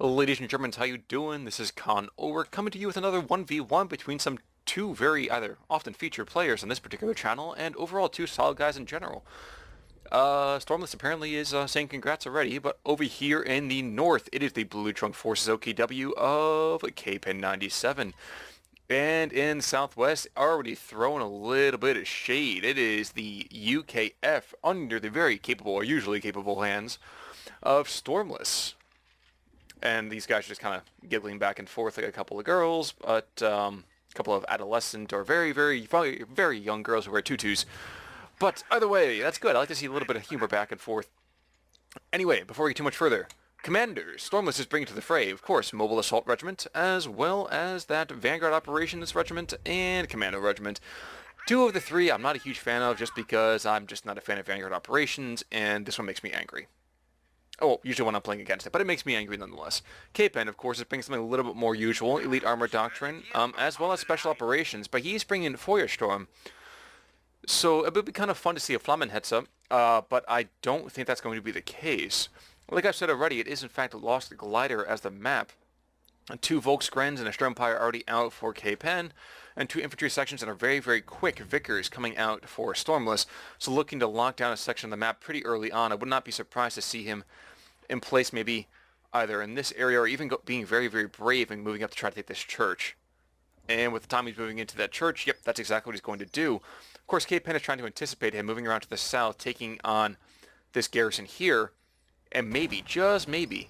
Ladies and Germans, how you doing? This is Con Over coming to you with another 1v1 between some two very either often featured players on this particular channel and overall two solid guys in general. Stormless apparently is saying congrats already, but over here in the north, it is the Blue Trunk Forces OKW of Kpen 97. And in the southwest, already throwing a little bit of shade. It is the UKF under the very capable, or usually capable hands of Stormless. And these guys are just kind of giggling back and forth like a couple of girls, but a couple of adolescent or very young girls who wear tutus. But either way, that's good. I like to see a little bit of humor back and forth. Anyway, before we get too much further, Commanders, Stormless is bringing to the fray, of course, Mobile Assault Regiment, as well as that Vanguard Operations Regiment and Commando Regiment. Two of the three I'm not a huge fan of just because I'm just not a fan of Vanguard Operations, and this one makes me angry. Oh, usually when I'm playing against it, but it makes me angry nonetheless. Kpen, of course, is bringing something a little bit more usual, Elite Armor Doctrine, as well as Special Operations, but he's bringing Feuersturm. So it would be kind of fun to see a Flammenhetze, but I don't think that's going to be the case. Like I've said already, it is in fact Lost Glider as the map. Two Volksgrens and a Sturmpire already out for Kpen, and two infantry sections that are very quick Vickers coming out for Stormless, so looking to lock down a section of the map pretty early on. I would not be surprised to see him in place maybe either in this area or even being very brave and moving up to try to take this church. And with the time he's moving into that church, yep, that's exactly what he's going to do. Of course, Kpen is trying to anticipate him moving around to the south, taking on this garrison here, and maybe, just maybe,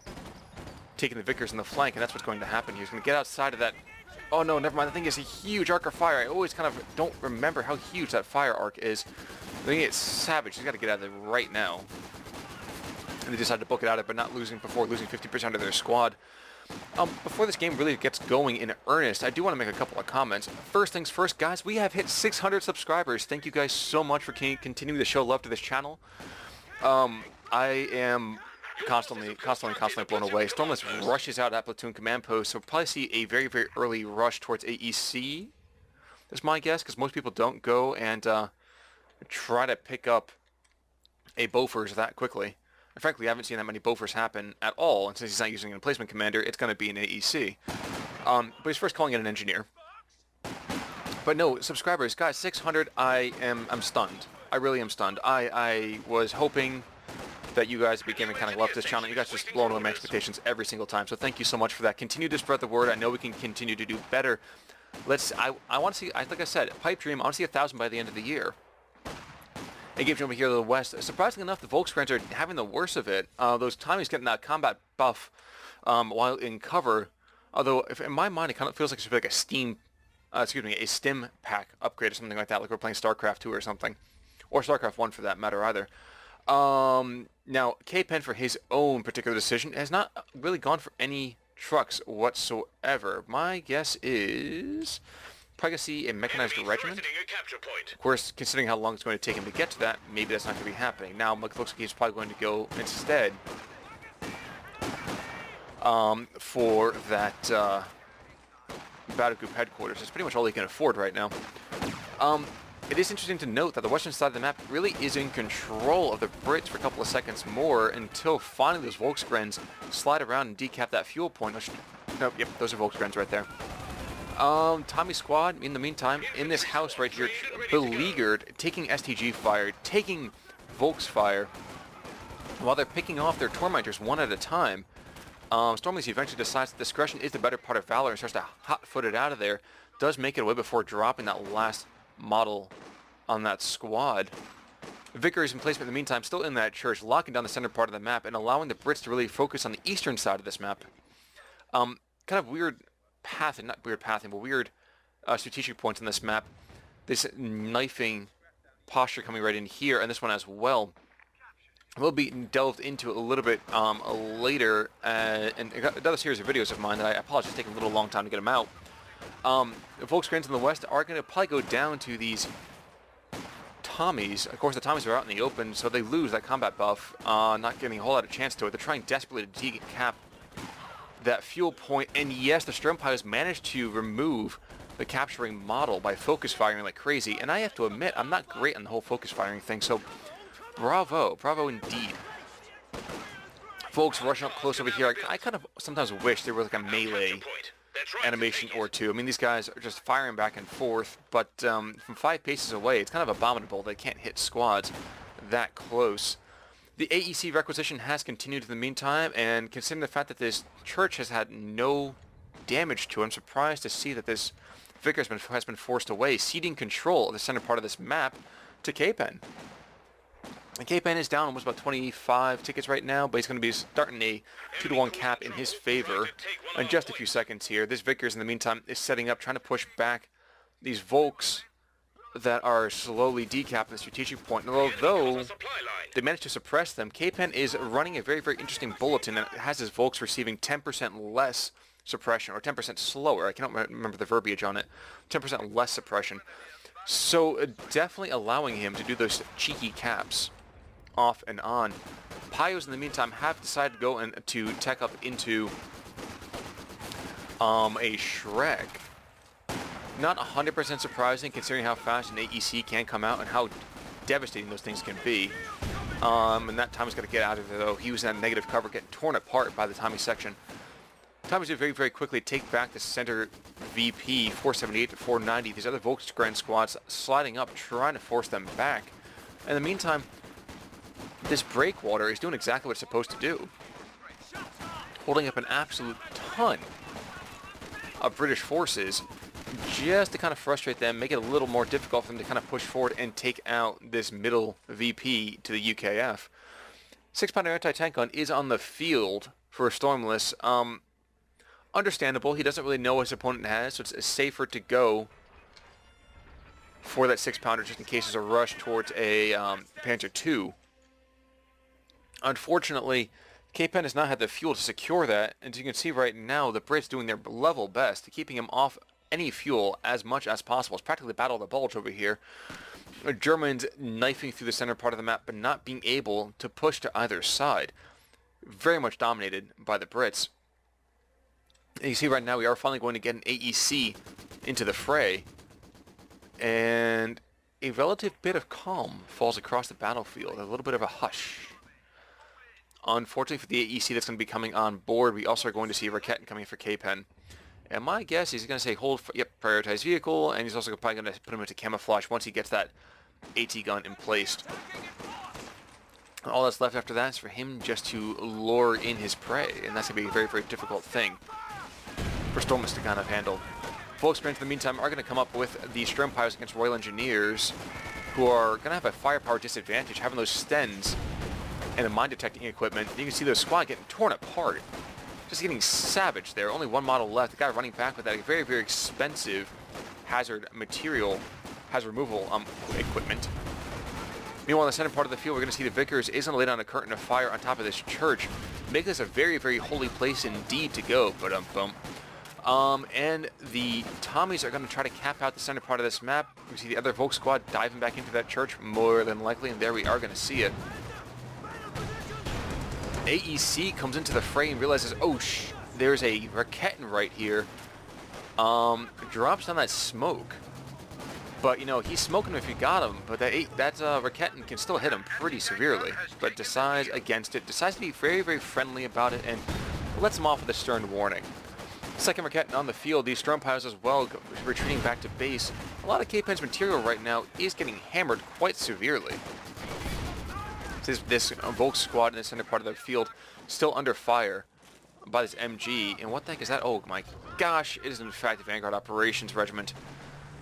taking the Vickers in the flank, and that's what's going to happen. He's going to get outside of that. Oh no, never mind. The thing is a huge arc of fire. I always kind of don't remember how huge that fire arc is. I think it's savage. He's got to get out of there right now. And they decided to book it out of it, but not losing before losing 50% of their squad. Before this game really gets going in earnest, I do want to make a couple of comments. First things first, guys, we have hit 600 subscribers. Thank you guys so much for continuing to show love to this channel. I am constantly blown away. Stormless rushes out at platoon command post, so we'll probably see a very early rush towards AEC. That's my guess, because most people don't go and try to pick up a Bofors that quickly. And frankly, I haven't seen that many Bofors happen at all, and since he's not using an emplacement commander, it's going to be an AEC. But he's first calling it an engineer. But no, subscribers, guys, 600, I'm stunned. I really am stunned. I was hoping that you guys begin to kind of love this channel. You guys just blown away my expectations every single time, so thank you so much for that. Continue to spread the word. I know we can continue to do better. I want to see, like I said, pipe dream, I want to see 1,000 by the end of the year. Again, over here to the west, surprisingly enough, the Volksgrens are having the worst of it. Those Tommies getting that combat buff while in cover. Although, if in my mind, it kind of feels like it should be like a stim pack upgrade or something like that, like we're playing StarCraft 2 or something. Or StarCraft 1 for that matter either. Now, Kpen, for his own particular decision, has not really gone for any trucks whatsoever. My guess is probably going to see a mechanized regiment. Of course, considering how long it's going to take him to get to that, maybe that's not going to be happening. Now, it looks like he's probably going to go instead for that battle group headquarters. It's pretty much all he can afford right now. It is interesting to note that the western side of the map really is in control of the Brits for a couple of seconds more until finally those Volksgrens slide around and decap that fuel point. Nope, yep, those are Volksgrens right there. Tommy squad, in the meantime, in this house right here, beleaguered, taking STG fire, taking Volks fire, while they're picking off their Tormentors one at a time. Stormless eventually decides that discretion is the better part of valor and starts to hot-foot it out of there. Does make it away before dropping that last model on that squad. Vickers in placement in the meantime, still in that church, locking down the center part of the map and allowing the Brits to really focus on the eastern side of this map. Kind of weird pathing, not weird pathing, but weird strategic points in this map. This knifing posture coming right in here, and this one as well. We'll be delved into a little bit later, and another series of videos of mine that I apologize it's taking a little long time to get them out. The Volksgrens in the west are going to probably go down to these Tommies. Of course, the Tommies are out in the open, so they lose that combat buff, not getting a whole lot of chance to it. They're trying desperately to decap that fuel point, and yes, the Sturmpires managed to remove the capturing model by focus firing like crazy, and I have to admit, I'm not great on the whole focus firing thing, so bravo indeed. Folks rushing up close over here. I kind of sometimes wish there was like a melee animation or two. I mean, these guys are just firing back and forth, but from 5 paces away, it's kind of abominable. They can't hit squads that close. The AEC requisition has continued in the meantime, and considering the fact that this church has had no damage to it, I'm surprised to see that this vicar has been forced away, ceding control of the center part of this map to Kpen. And Kpen is down almost about 25 tickets right now, but he's going to be starting a 2-to-1 cap in his favor in just a few seconds here. This Vickers, in the meantime, is setting up, trying to push back these Volks that are slowly decapping the strategic point. And although they managed to suppress them, Kpen is running a very, very interesting bulletin that has his Volks receiving 10% less suppression, or 10% slower. I cannot remember the verbiage on it. 10% less suppression. So definitely allowing him to do those cheeky caps off and on. Pyos, in the meantime, have decided to go and to tech up into a Shrek. Not 100% surprising considering how fast an AEC can come out and how devastating those things can be. And that Tommy's got to get out of there, though. He was in that negative cover, getting torn apart by the Tommy section. Tommy's did very, very quickly take back the center VP, 478 to 490. These other Volksgren squads sliding up, trying to force them back. In the meantime, this breakwater is doing exactly what it's supposed to do. Holding up an absolute ton of British forces just to kind of frustrate them, make it a little more difficult for them to kind of push forward and take out this middle VP to the UKF. 6-pounder anti-tank gun is on the field for Stormless. Understandable, he doesn't really know what his opponent has, so it's safer to go for that 6-pounder just in case there's a rush towards a Panther II. Unfortunately, Kpen has not had the fuel to secure that, and as you can see right now, the Brits doing their level best to keeping him off any fuel as much as possible. It's practically Battle of the Bulge over here. The Germans knifing through the center part of the map, but not being able to push to either side. Very much dominated by the Brits. And you see right now we are finally going to get an AEC into the fray, and a relative bit of calm falls across the battlefield, a little bit of a hush. Unfortunately for the AEC that's going to be coming on board, we also are going to see a Raketen coming for Kpen. And my guess is he's going to say hold, prioritize vehicle, and he's also probably going to put him into camouflage once he gets that AT gun in place. All that's left after that is for him just to lure in his prey, and that's going to be a very, very difficult thing for Stormless to kind of handle. Volksgren, in the meantime, are going to come up with the Sturmpires against Royal Engineers, who are going to have a firepower disadvantage, having those Stens and the mine detecting equipment. You can see the squad getting torn apart. Just getting savaged there. Only one model left. The guy running back with that very, very expensive hazard removal equipment. Meanwhile, in the center part of the field, we're going to see the Vickers is going to lay down a curtain of fire on top of this church. Make this a very, very holy place indeed to go. And the Tommies are going to try to cap out the center part of this map. We see the other Volk squad diving back into that church, more than likely, and there we are going to see it. AEC comes into the fray and realizes, oh, there's a Raketen right here. Drops down that smoke. But, you know, he's smoking him if you got him, but that Raketen can still hit him pretty severely. But decides against it, decides to be very, very friendly about it, and lets him off with a stern warning. Second Raketen on the field, these Sturmpires as well, retreating back to base. A lot of Kpen's material right now is getting hammered quite severely. This Volk squad in the center part of the field still under fire by this MG. And what the heck is that? Oh my gosh, it is in fact the Vanguard Operations Regiment.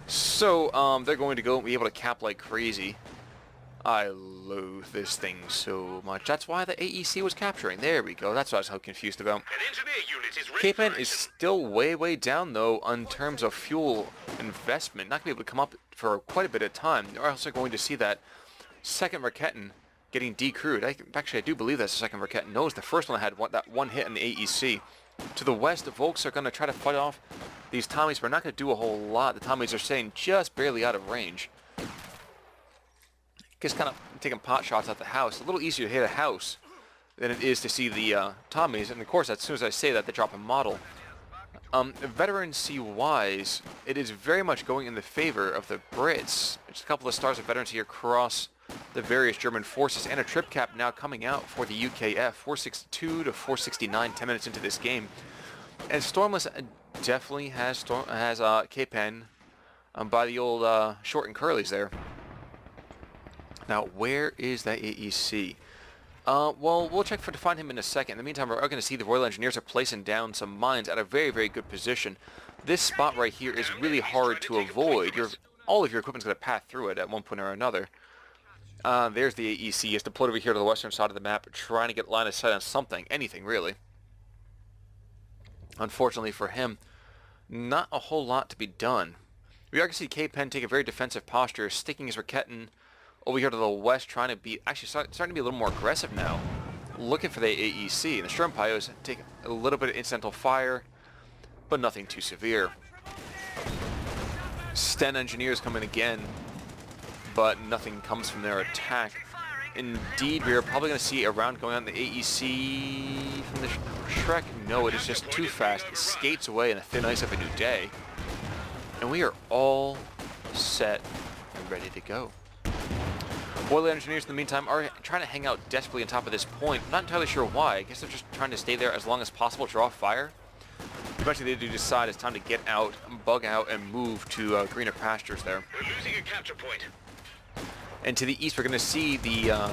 So they're going to go and be able to cap like crazy. I loathe this thing so much. That's why the AEC was capturing. There we go. That's what I was so confused about. Kpen is still way, way down, though, in terms of fuel investment. Not going to be able to come up for quite a bit of time. They're also going to see that second Raketen getting decrewed. Actually, I do believe that's the second Raketen. No, it's the first one that had that one hit in the AEC. To the west, the Volks are going to try to fight off these Tommies, but are not going to do a whole lot. The Tommies are staying just barely out of range. Just kind of taking pot shots at the house. A little easier to hit a house than it is to see the Tommies. And of course, as soon as I say that, they drop a model. Veterancy-wise, it is very much going in the favor of the Brits. Just a couple of stars of veterancy across the various German forces, and a trip cap now coming out for the UKF, 462 to 469, 10 minutes into this game. And Stormless definitely has Kpen by the old short and curlies there. Now, where is that AEC? Well, we'll check to find him in a second. In the meantime, we're going to see the Royal Engineers are placing down some mines at a very, very good position. This spot right here is really hard to avoid. All of your equipment's going to pass through it at one point or another. There's the AEC. It's deployed over here to the western side of the map, trying to get line of sight on something, anything really. Unfortunately for him, not a whole lot to be done. We are going to see Kpen take a very defensive posture, sticking his Raketten over here to the west, trying to be, actually starting to be a little more aggressive now, looking for the AEC. And the Sturmpyos take a little bit of incidental fire, but nothing too severe. Sten Engineers come in again, but nothing comes from their attack. Indeed, we are probably going to see a round going on the AEC from the Shrek. No, it is just too fast. It skates away in the thin ice of a new day. And we are all set and ready to go. Royal Engineers, in the meantime, are trying to hang out desperately on top of this point. Not entirely sure why. I guess they're just trying to stay there as long as possible, draw fire. Eventually, they do decide it's time to get out, bug out, and move to greener pastures there. We're losing a capture point. And to the east, we're going to see the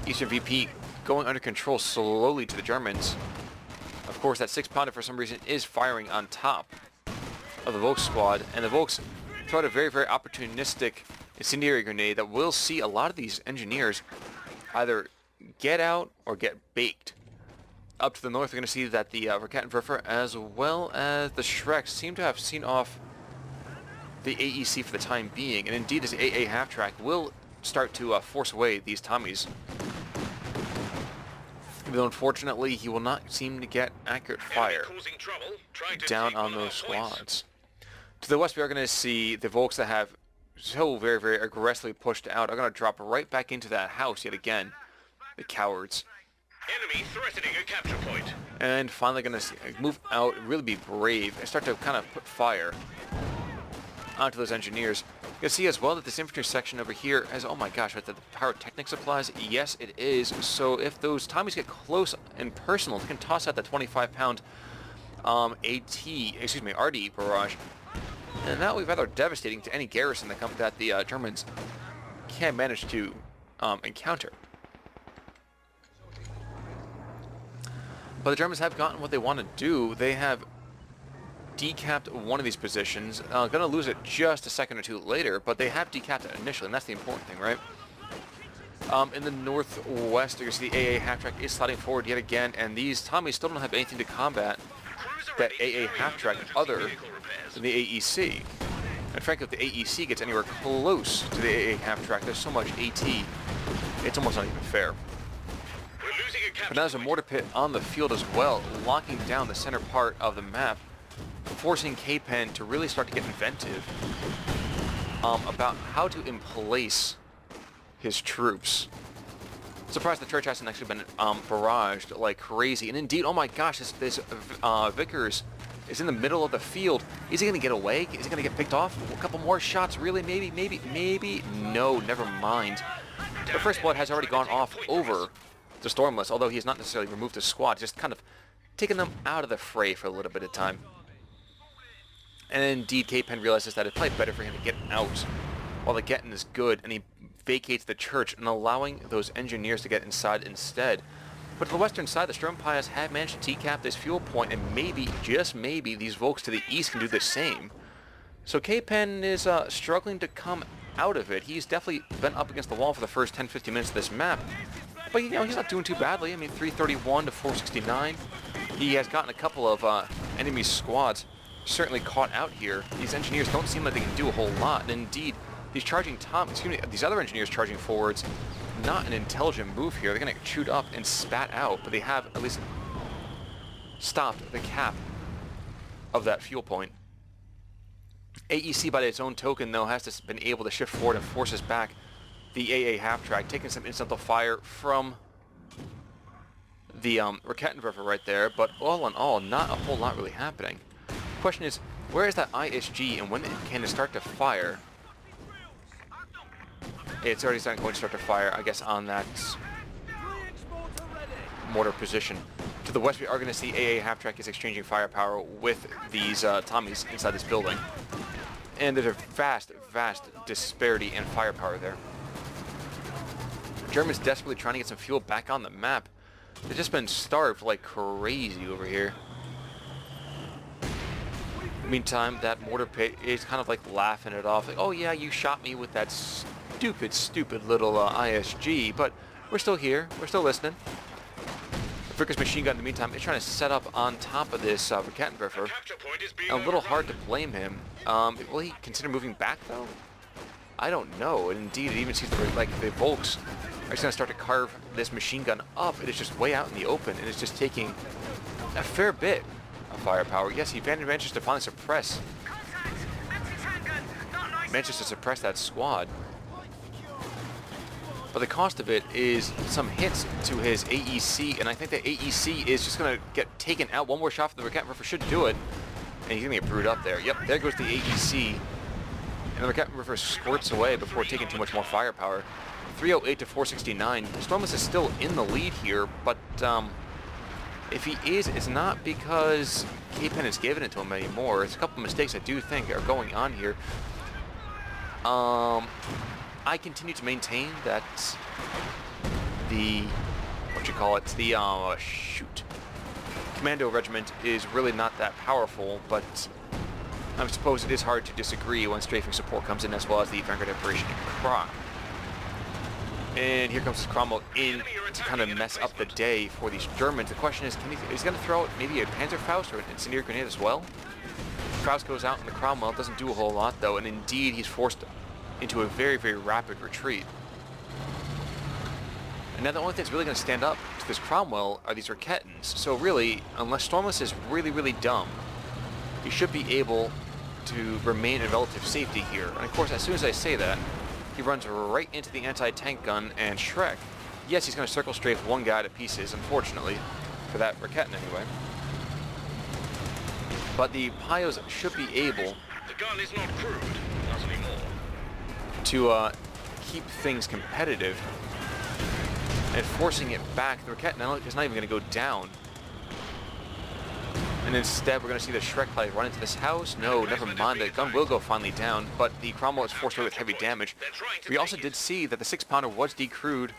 Eastern VP going under control slowly to the Germans. Of course, that 6-pounder, for some reason, is firing on top of the Volks squad. And the Volks throw out a very, very opportunistic incendiary grenade that will see a lot of these engineers either get out or get baked. Up to the north, we're going to see that the Rakettenwerfer as well as the Shreks seem to have seen off the AEC for the time being. And indeed, this AA half-track will start to force away these Tommies. Though unfortunately, he will not seem to get accurate fire down on those squads. To the west, we are going to see the Volks that have so very, very aggressively pushed out are going to drop right back into that house yet again. The cowards. Enemy threatening a capture point. And finally going to move out, really be brave, and start to kind of put fire onto those engineers. You can see as well that this infantry section over here has, oh my gosh, right, the pyrotechnic supplies. Yes, it is. So if those Tommies get close and personal, they can toss out the 25-pound RD barrage. And that will be rather devastating to any garrison that the Germans can manage to encounter. But the Germans have gotten what they want to do. They have decapped one of these positions. Going to lose it just a second or two later, but they have decapped it initially, and that's the important thing, right? In the northwest, you can see the AA half-track is sliding forward yet again, and these Tommies still don't have anything to combat that AA half-track other than the AEC. And frankly, if the AEC gets anywhere close to the AA half-track, there's so much AT, it's almost not even fair. But now there's a mortar pit on the field as well, locking down the center part of the map, forcing Kpen to really start to get inventive about how to emplace his troops. Surprised the church hasn't actually been barraged like crazy. And indeed, oh my gosh, this Vickers is in the middle of the field. Is he going to get away? Is he going to get picked off? A couple more shots, really? Maybe? No, never mind. The first blood has already gone off over the Stormless, although he has not necessarily removed his squad, just kind of taken them out of the fray for a little bit of time. And indeed, Kpen realizes that it's probably better for him to get out while the getting is good, and he vacates the church and allowing those engineers to get inside instead. But to the western side, the Sturmpyos have managed to decap this fuel point, and maybe, just maybe, these Volks to the east can do the same. So Kpen is struggling to come out of it. He's definitely been up against the wall for the first 10-15 minutes of this map. But, you know, he's not doing too badly. I mean, 331 to 469. He has gotten a couple of enemy squads certainly caught out here. These engineers don't seem like they can do a whole lot. And indeed, these other engineers charging forwards, not an intelligent move here. They're going to get chewed up and spat out, but they have at least stopped the cap of that fuel point. AEC, by its own token, though, has been able to shift forward and forces back the AA half-track, taking some incidental fire from the Rakettenwerfer right there, but all in all, not a whole lot really happening. The question is, where is that ISG and when can it start to fire? It's already going to start to fire, I guess, on that mortar position. To the west, we are going to see AA half-track is exchanging firepower with these Tommies inside this building. And there's a vast, vast disparity in firepower there. The Germans desperately trying to get some fuel back on the map. They've just been starved like crazy over here. Meantime, that mortar pit is kind of like laughing it off. Like, oh yeah, you shot me with that stupid, stupid little ISG, but we're still here. We're still listening. Vickers machine gun, in the meantime, is trying to set up on top of this Rakettenwerfer. A little hard to blame him. Will he consider moving back, though? I don't know. And indeed, it even seems like the Volks are just going to start to carve this machine gun up. It is just way out in the open, and it's just taking a fair bit of firepower. Yes, he manages to finally suppress. Manages to suppress that squad. But the cost of it is some hits to his AEC, and I think that AEC is just going to get taken out. One more shot from the Rakettenwerfer should do it. And he's going to get brewed up there. Yep, there goes the AEC. And the Rakettenwerfer squirts away before taking too much more firepower. 308 to 469. Stormless is still in the lead here, but if he is, it's not because Kpen has given it to him anymore. It's a couple mistakes I do think are going on here. I continue to maintain that the, Commando Regiment is really not that powerful, but I suppose it is hard to disagree when strafing support comes in, as well as the Vanguard Operation Croc. And here comes Cromwell in to kind of mess up the day for these Germans. The question is, is he going to throw out maybe a Panzerfaust or an incendiary grenade as well? Faust goes out and the Cromwell doesn't do a whole lot though, and indeed he's forced into a very, very rapid retreat. And now the only thing that's really going to stand up to this Cromwell are these Raketens. So really, unless Stormless is really, really dumb, he should be able to remain in relative safety here. And of course, as soon as I say that, he runs right into the anti-tank gun and Shrek. Yes, he's going to circle strafe one guy to pieces, unfortunately, for that Raketen anyway. But the Pios should be able The gun is not crude, not anymore. to keep things competitive. And forcing it back, the Raketen is not even going to go down. And instead, we're going to see the Shrek probably run into this house. No, never mind. The gun will go finally down, but the Cromwell is forced away with heavy damage. We also did see that the 6-pounder was decrewed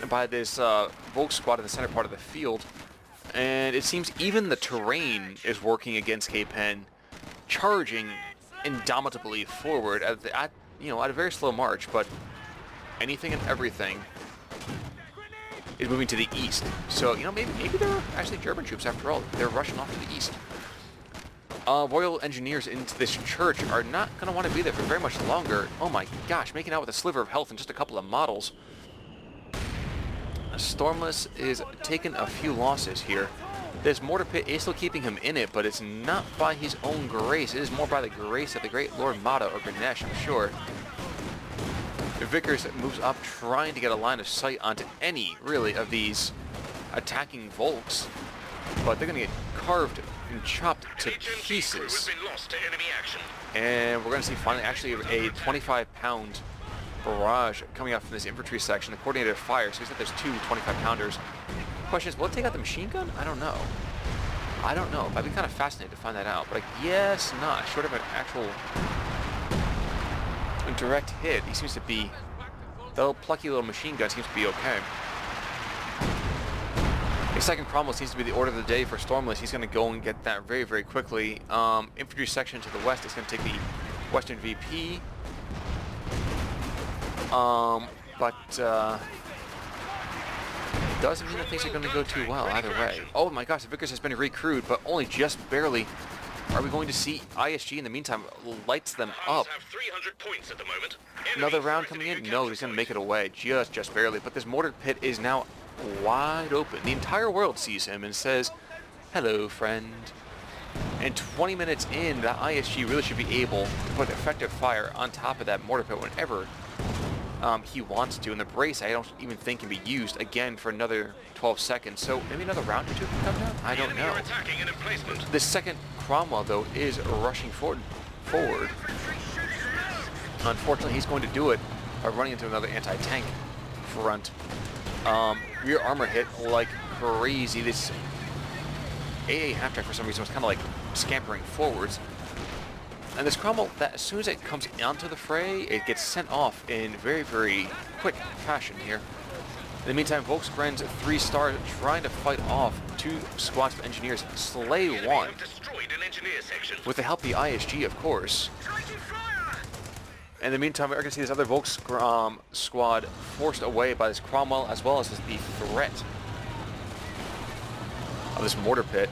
by this Volk squad in the center part of the field. And it seems even the terrain is working against Kpen, charging indomitably forward at a very slow march, but anything and everything is moving to the east. So, maybe they're actually German troops after all. They're rushing off to the east. Royal Engineers into this church are not going to want to be there for very much longer. Oh my gosh, making out with a sliver of health and just a couple of models. Stormless is taking a few losses here. This mortar pit is still keeping him in it, but it's not by his own grace. It is more by the grace of the great Lord Mata or Ganesh, I'm sure. Vickers moves up, trying to get a line of sight onto any, really, of these attacking Volks. But they're going to get carved and chopped to pieces. And we're going to see finally actually a 25-pound barrage coming out from this infantry section. The coordinated fire, so that there's two 25-pounders. Question is, will it take out the machine gun? I don't know. I'd be kind of fascinated to find that out. But I guess not. Short of an actual direct hit, he seems to be, the plucky little machine gun seems to be okay. The second Cromwell seems to be the order of the day for Stormless. He's going to go and get that very, very quickly. Infantry section to the west is going to take the Western VP. It doesn't mean that things are going to go too well either way. Oh my gosh, the Vickers has been recrewed, but only just barely. Are we going to see ISG in the meantime lights them up? Another round coming in? No, he's going to make it away just barely. But this mortar pit is now wide open. The entire world sees him and says, "Hello, friend." And 20 minutes in, the ISG really should be able to put effective fire on top of that mortar pit whenever he wants to. And the brace, I don't even think can be used again for another 12 seconds. So maybe another round or two can come down? I don't know. The second Cromwell, though, is rushing forward. Unfortunately, he's going to do it running into another anti-tank front. Rear armor hit like crazy. This AA half-track for some reason was kind of like scampering forwards. And this Cromwell, that as soon as it comes onto the fray, it gets sent off in very, very quick fashion here. In the meantime, Volksgren's 3-star trying to fight off 2 squads of engineers, slay 1. With the help of the ISG, of course. In the meantime, we're going to see this other Volks squad forced away by this Cromwell, as well as the threat of this mortar pit.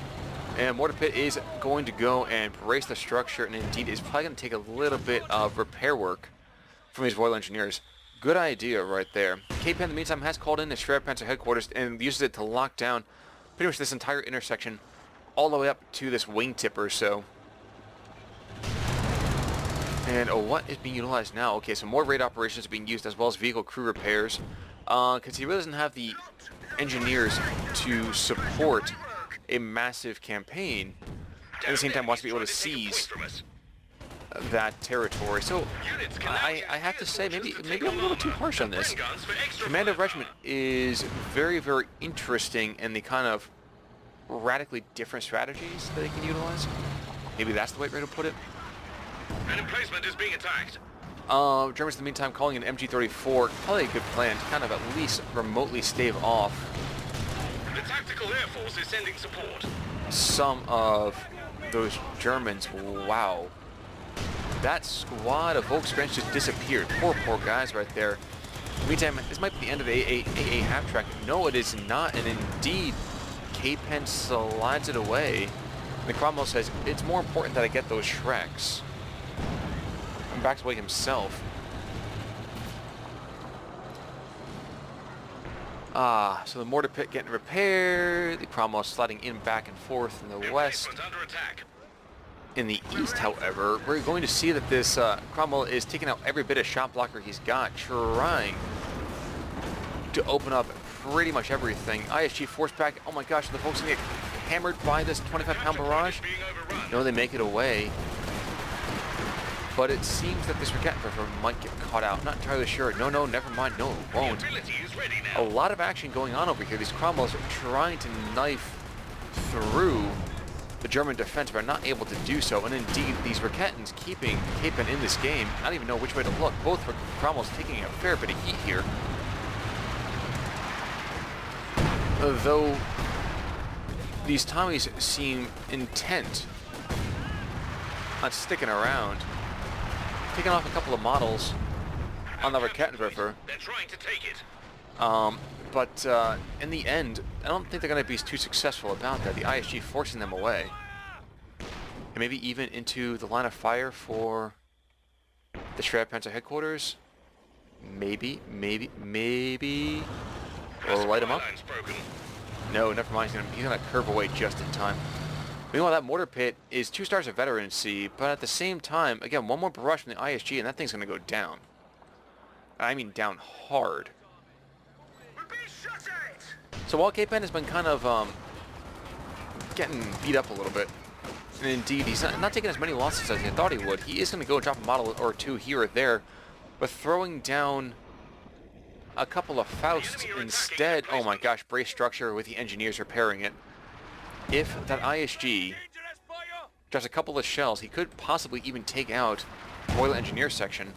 And mortar pit is going to go and brace the structure, and indeed is probably going to take a little bit of repair work from these Royal Engineers. Good idea right there. Kpen, in the meantime, has called in the Schwerpanzer headquarters and uses it to lock down pretty much this entire intersection all the way up to this wingtip or so. And what is being utilized now? Okay, so more raid operations are being used, as well as vehicle crew repairs, because he really doesn't have the engineers to support a massive campaign. At the same time, wants to be able to seize that territory. So I have to say, maybe I'm a little too harsh on this. Commander Regiment is very, very interesting in the kind of radically different strategies that they can utilize. Maybe that's the right way to put it. An emplacement is being attacked. Germans, in the meantime, calling an MG-34, probably a good plan to kind of at least remotely stave off The Tactical Air Force is sending support. some of those Germans. Wow. That squad of Volksgren's just disappeared. Poor guys right there. Meantime, this might be the end of the AA half-track. No, it is not, and indeed, Kpen slides it away. The Cromwell says, it's more important that I get those Shreks. And backs away himself. So the mortar pit getting repaired. The Cromwell sliding in back and forth in the west. Under attack. In the east, however, we're going to see that this Cromwell is taking out every bit of shot blocker he's got, trying to open up pretty much everything. ISG force back. Oh my gosh, the folks going to get hammered by this 25-pound barrage. No, they make it away. But it seems that this Raketwerfer might get caught out. Not entirely sure. No, never mind. No, it won't. A lot of action going on over here. These Cromwells are trying to knife through the German defense, but are not able to do so. And indeed, these Raketens keeping Kpen in this game. I don't even know which way to look. Both Cromwells taking a fair bit of heat here. Though these Tommies seem intent on sticking around. Taking off a couple of models on the Raketwerfer. They're trying to take it. But in the end, I don't think they're going to be too successful about that. The ISG forcing them away. And maybe even into the line of fire for the Schwerpanzer headquarters. Maybe. We'll light him up. No, never mind. He's going to curve away just in time. Meanwhile, that mortar pit is 2 stars of veterancy, but at the same time, again, one more barrage from the ISG, and that thing's going to go down. I mean down hard. So while Kpen has been kind of getting beat up a little bit, and indeed he's not taking as many losses as he thought he would, he is going to go drop a model or two here or there, but throwing down a couple of Fausts instead. Oh my gosh, brace structure with the engineers repairing it. If that ISG drops a couple of shells, he could possibly even take out Royal Engineer section.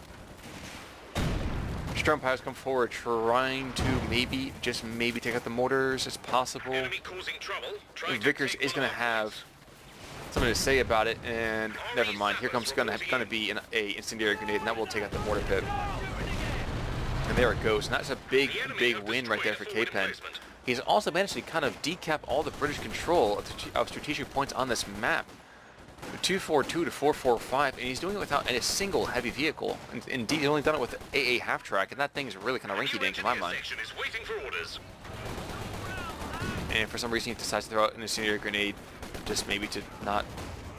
Sturmpires come forward trying to maybe, just maybe take out the mortars as possible. Vickers is going to have something to say about it, and never mind. Here comes going to be an incendiary grenade, and that will take out the mortar pit. And there it goes. And that's a big win right there for Kpen. He's also managed to kind of decap all the British control of strategic points on this map. 242 to 445, and he's doing it without a single heavy vehicle. And indeed, he's only done it with AA half-track, and that thing's really kind of rinky-dink in my mind. And for some reason, he decides to throw out an incendiary grenade, just maybe to not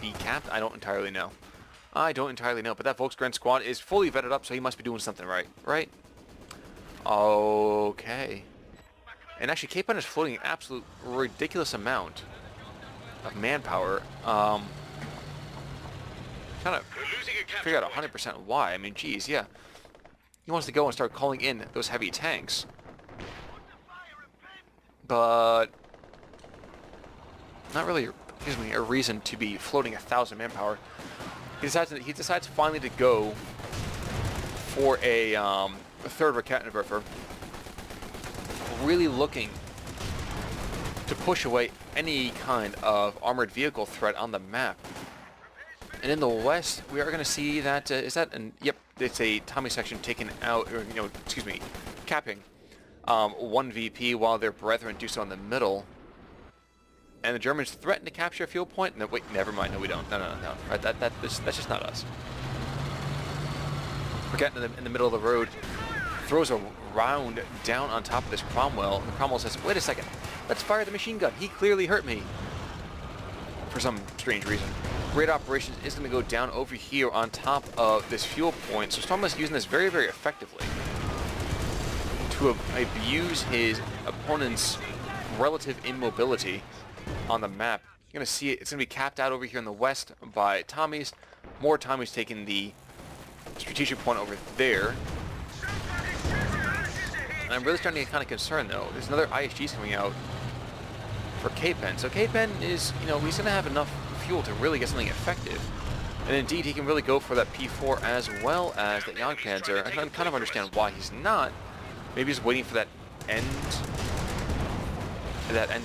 be capped. I don't entirely know. But that Volksgren squad is fully vetted up, so he must be doing something right, right? Okay. And actually, Kpen is floating an absolute ridiculous amount of manpower. Trying to figure out 100% why. I mean, geez, yeah. He wants to go and start calling in those heavy tanks. But not really, excuse me, a reason to be floating 1,000 manpower. He decides finally to go for a third Rakettenwerfer, really looking to push away any kind of armored vehicle threat on the map. And in the west, we are going to see that yep, it's a Tommy section taken out, or excuse me, capping one VP while their brethren do so in the middle. And the Germans threaten to capture a fuel point. No, wait, never mind. No, we don't. No. Right, that's just not us. We're getting in the middle of the road. Throws a round down on top of this Cromwell. And Cromwell says, "Wait a second. Let's fire the machine gun. He clearly hurt me." For some strange reason. Raid operations is going to go down over here on top of this fuel point. So Stormless is using this very, very effectively to abuse his opponent's relative immobility on the map. You're going to see it's going to be capped out over here in the west by Tommies. More Tommies taking the strategic point over there. And I'm really starting to get kind of concerned, though. There's another ISGs coming out for Kpen. So Kpen is, he's going to have enough fuel to really get something effective. And indeed, he can really go for that P4 as well as that Jagdpanzer. I can kind of understand why he's not. Maybe he's waiting for that end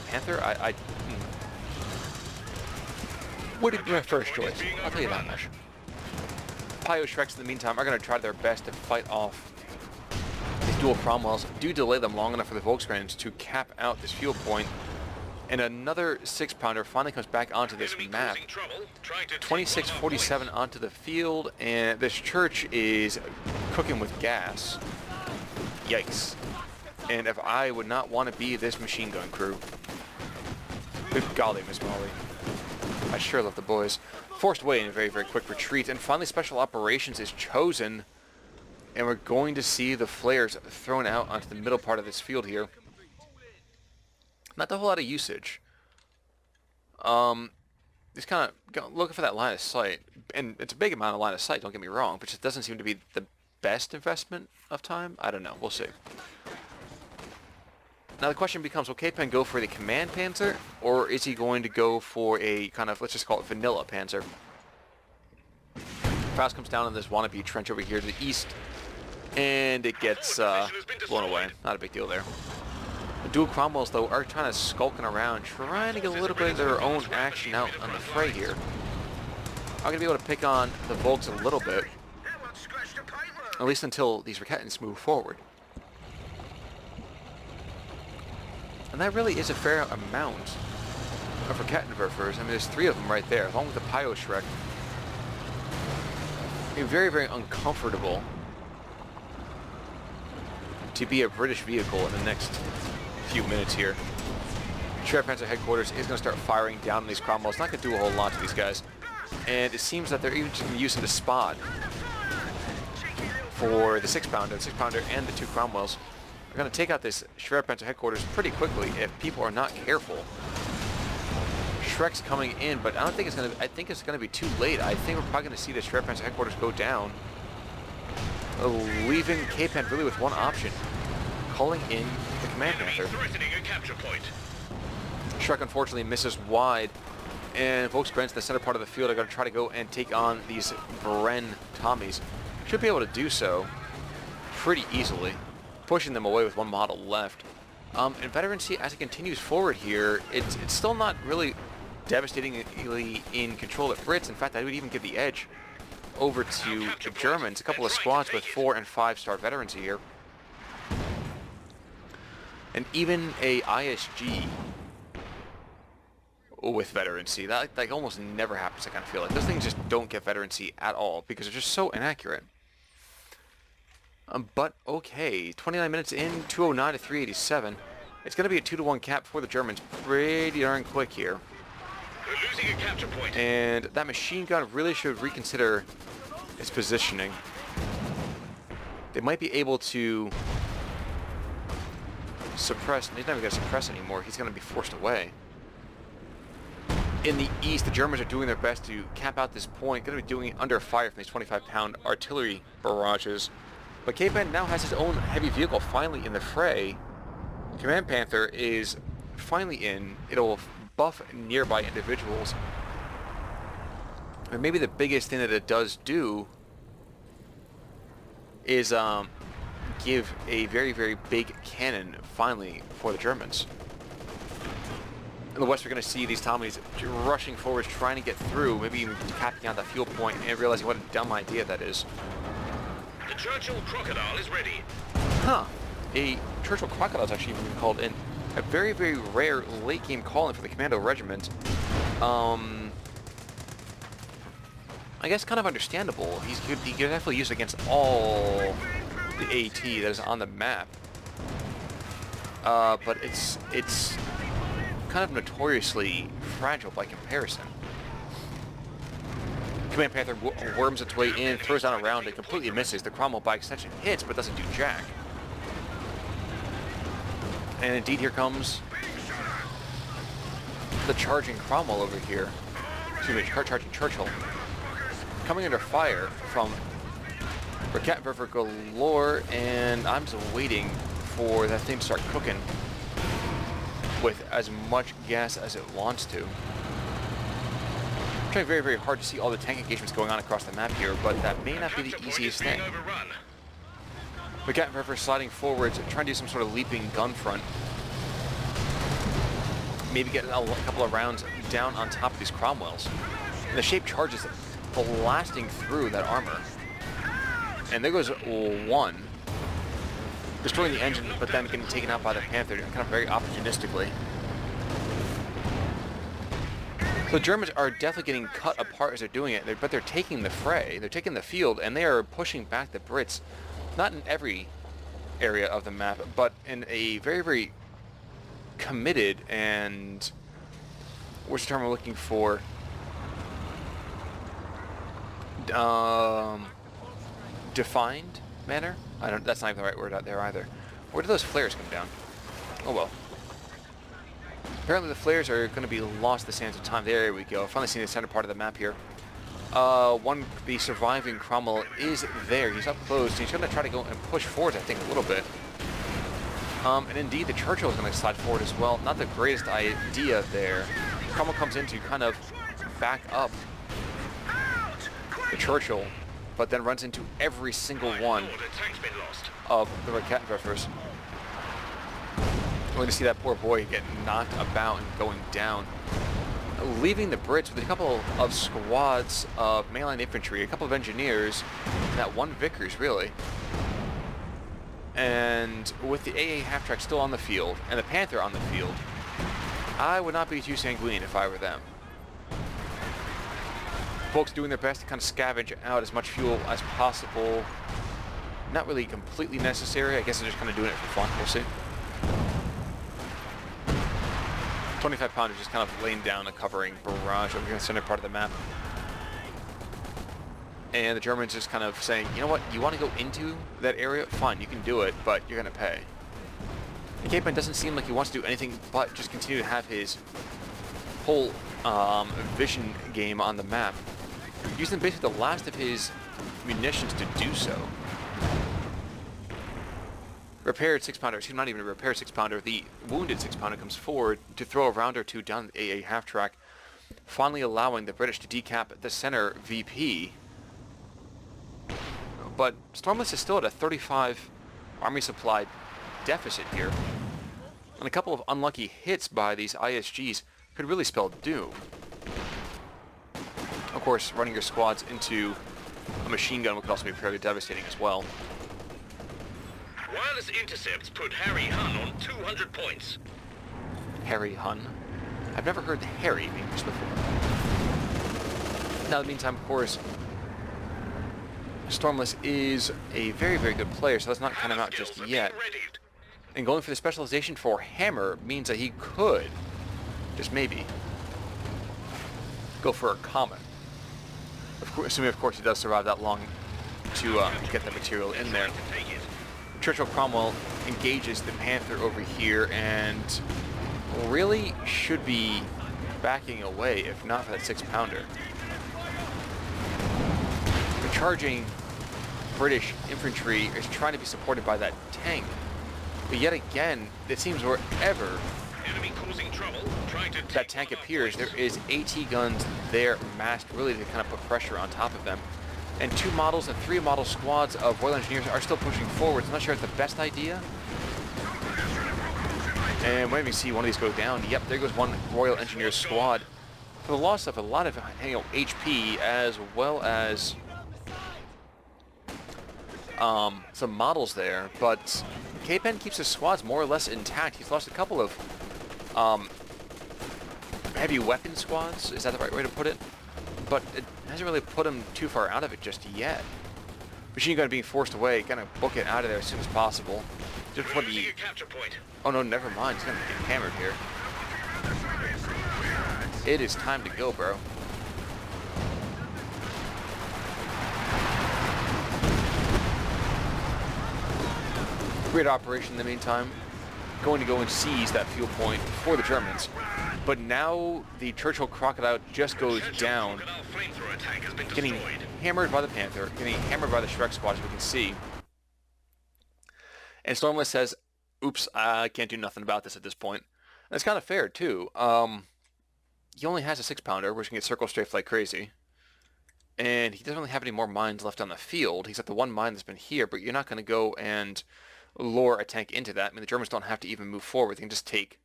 Panther. Would be my first choice. I'll tell you that much. Pio Shreks, in the meantime, are going to try their best to fight off these dual Cromwells. Do delay them long enough for the Volkswagens to cap out this fuel point. And another 6-pounder finally comes back onto this map. 2647 onto the field, and this church is cooking with gas. Yikes. And if I would not want to be this machine gun crew. Good golly, Miss Molly. I sure love the boys. Forced away in a very, very quick retreat. And finally, Special Operations is chosen. And we're going to see the flares thrown out onto the middle part of this field here. Not a whole lot of usage. Just kind of looking for that line of sight. And it's a big amount of line of sight, don't get me wrong. But it doesn't seem to be the best investment of time. I don't know. We'll see. Now the question becomes, will Kpen go for the command panzer, or is he going to go for a kind of, let's just call it vanilla panzer? Faust comes down in this wannabe trench over here to the east, and it gets blown away. Not a big deal there. The dual Cromwells, though, are kind of skulking around, trying to get a little bit of their own action out on the fray here. I'm going to be able to pick on the Volks a little bit, at least until these Raketens move forward. And that really is a fair amount of Rakettenwerfers. I mean, there's 3 of them right there, along with the Pio Shrek. It's very, very uncomfortable to be a British vehicle in the next few minutes here. Schwerpanzer headquarters is going to start firing down on these Cromwells. Not going to do a whole lot to these guys. And it seems that they're even just going to use the spot for the 6-pounder, and the 2 Cromwells. We're going to take out this Schwerpanzer headquarters pretty quickly if people are not careful. Shrek's coming in, but I don't think it's going to. I think it's going to be too late. I think we're probably going to see the Schwerpanzer headquarters go down, leaving Kpen really with one option: calling in the command panther. Shrek unfortunately misses wide, and Volkswagens in the center part of the field are going to try to go and take on these Bren Tommies. Should be able to do so pretty easily, pushing them away with one model left. And Veterancy, as it continues forward here, it's still not really devastatingly in control of Brits. In fact, I would even give the edge over to the Germans. A couple of squads with 4- and 5-star Veterancy here. And even a ISG with Veterancy. That almost never happens, I kind of feel like. Those things just don't get Veterancy at all because they're just so inaccurate. But okay, 29 minutes in, 209 to 387. It's going to be a 2-to-1 cap for the Germans pretty darn quick here. We're losing a capture point. And that machine gun really should reconsider its positioning. They might be able to suppress. He's not even going to suppress anymore. He's going to be forced away. In the east, the Germans are doing their best to cap out this point. Going to be doing it under fire from these 25-pound artillery barrages. But Kpen now has his own heavy vehicle finally in the fray. Command Panther is finally in. It'll buff nearby individuals. And maybe the biggest thing that it does do is give a very, very big cannon finally for the Germans. In the west, we're going to see these Tommies rushing forwards, trying to get through, maybe even capping out that fuel point and realizing what a dumb idea that is. The Churchill Crocodile is ready. Huh. A Churchill Crocodile is actually even called in. A very, very rare late-game call-in for the Commando Regiment. I guess kind of understandable. He could definitely use it against all the AT that is on the map. But it's kind of notoriously fragile by comparison. Command Panther worms its way in, throws down a round, it completely misses. The Cromwell by extension hits, but doesn't do jack. And indeed, here comes the charging Cromwell over here. Excuse me, charging Churchill. Coming under fire from Raketwerfer galore, and I'm just waiting for that thing to start cooking with as much gas as it wants to. I'm trying very, very hard to see all the tank engagements going on across the map here, but that may not be the easiest thing. Raketwerfer sliding forwards, trying to do some sort of leaping gun front. Maybe get a couple of rounds down on top of these Cromwells. And the shape charges blasting through that armor. And there goes one. Destroying the engine, but then getting taken out by the Panther, kind of very opportunistically. So the Germans are definitely getting cut apart as they're doing it, but they're taking the fray, they're taking the field, and they are pushing back the Brits. Not in every area of the map, but in a very, very committed and, what's the term we're looking for? Defined manner? That's not even the right word out there either. Where do those flares come down? Oh well. Apparently the flares are going to be lost the sands of time. There we go. Finally seeing the center part of the map here. The surviving Cromwell is there. He's up close. And he's going to try to go and push forward, I think, a little bit. And indeed, the Churchill is going to slide forward as well. Not the greatest idea there. Cromwell comes in to kind of back up the Churchill, but then runs into every single one of the Raketwerfers. We're going to see that poor boy get knocked about and going down, leaving the Brits with a couple of squads of mainline infantry, a couple of engineers, and that one Vickers, really. And with the AA half-track still on the field, and the Panther on the field, I would not be too sanguine if I were them. Folks doing their best to kind of scavenge out as much fuel as possible. Not really completely necessary. I guess they're just kind of doing it for fun. We'll see. 25 pounders just kind of laying down a covering barrage over here in the center part of the map. And the Germans just kind of saying, you know what, you want to go into that area? Fine, you can do it, but you're going to pay. And Kpen doesn't seem like he wants to do anything but just continue to have his whole vision game on the map, using basically the last of his munitions to do so. Repaired 6-pounder, excuse me, not even a repaired 6-pounder, the wounded 6-pounder comes forward to throw a round or two down the AA half-track, finally allowing the British to decap the center VP. But Stormless is still at a 35 army supply deficit here, and a couple of unlucky hits by these ISGs could really spell doom. Of course, running your squads into a machine gun could also be fairly devastating as well. Wireless intercepts put Harry Hun on 200 points. Harry Hun? I've never heard the Harry being used before. Now, in the meantime, of course, Stormless is a very, very good player, so let's not count him out just yet. And going for the specialization for Hammer means that he could, just maybe, go for a Comet. Of course, assuming, of course, he does survive that long to get the material in there. Churchill Cromwell engages the Panther over here and really should be backing away if not for that 6-pounder. The charging British infantry is trying to be supported by that tank. But yet again, it seems wherever Enemy causing trouble. Trying to that tank appears, there is AT guns there massed really to kind of put pressure on top of them. And 2 models and 3 model squads of Royal Engineers are still pushing forwards. I'm not sure it's the best idea. And when we see one of these go down, yep, there goes one Royal Engineer squad. For the loss of a lot of HP as well as some models there, but Kpen keeps his squads more or less intact. He's lost a couple of heavy weapon squads, is that the right way to put it? But it hasn't really put him too far out of it just yet. Machine gun being forced away, gonna book it out of there as soon as possible. Just before the... capture point. Oh no, never mind, he's gonna get hammered here. It is time to go, bro. Great operation in the meantime. Going to go and seize that fuel point for the Germans. But now the Churchill Crocodile just goes down, getting hammered by the Panther, getting hammered by the Shrek squad, as we can see. And Stormless says, oops, I can't do nothing about this at this point. And it's kind of fair, too. He only has a 6-pounder, which can get circle strafed like crazy. And he doesn't really have any more mines left on the field. He's got the one mine that's been here, but you're not going to go and lure a tank into that. I mean, the Germans don't have to even move forward. They can just take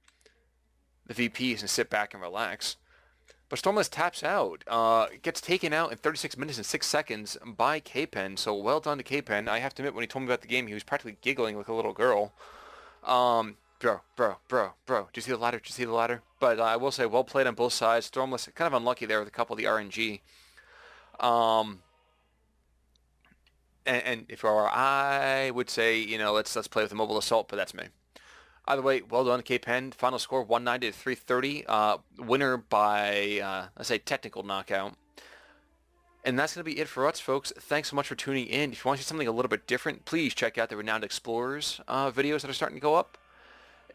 the VPs and sit back and relax. But Stormless taps out. Gets taken out in 36 minutes and 6 seconds by Kpen. So well done to Kpen. I have to admit, when he told me about the game, he was practically giggling like a little girl. Bro. Did you see the ladder? Did you see the ladder? But I will say, well played on both sides. Stormless kind of unlucky there with a couple of the RNG. And if you are, I would say, you know, let's play with the mobile assault, but that's me. Either way, well done, Kpen. Final score 190 to 330. Winner by, let's say, technical knockout. And that's going to be it for us, folks. Thanks so much for tuning in. If you want to see something a little bit different, please check out the Renowned Explorers videos that are starting to go up.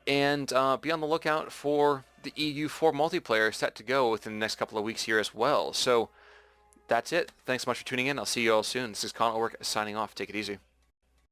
And be on the lookout for the EU4 multiplayer set to go within the next couple of weeks here as well. So that's it. Thanks so much for tuning in. I'll see you all soon. This is Kpen signing off. Take it easy.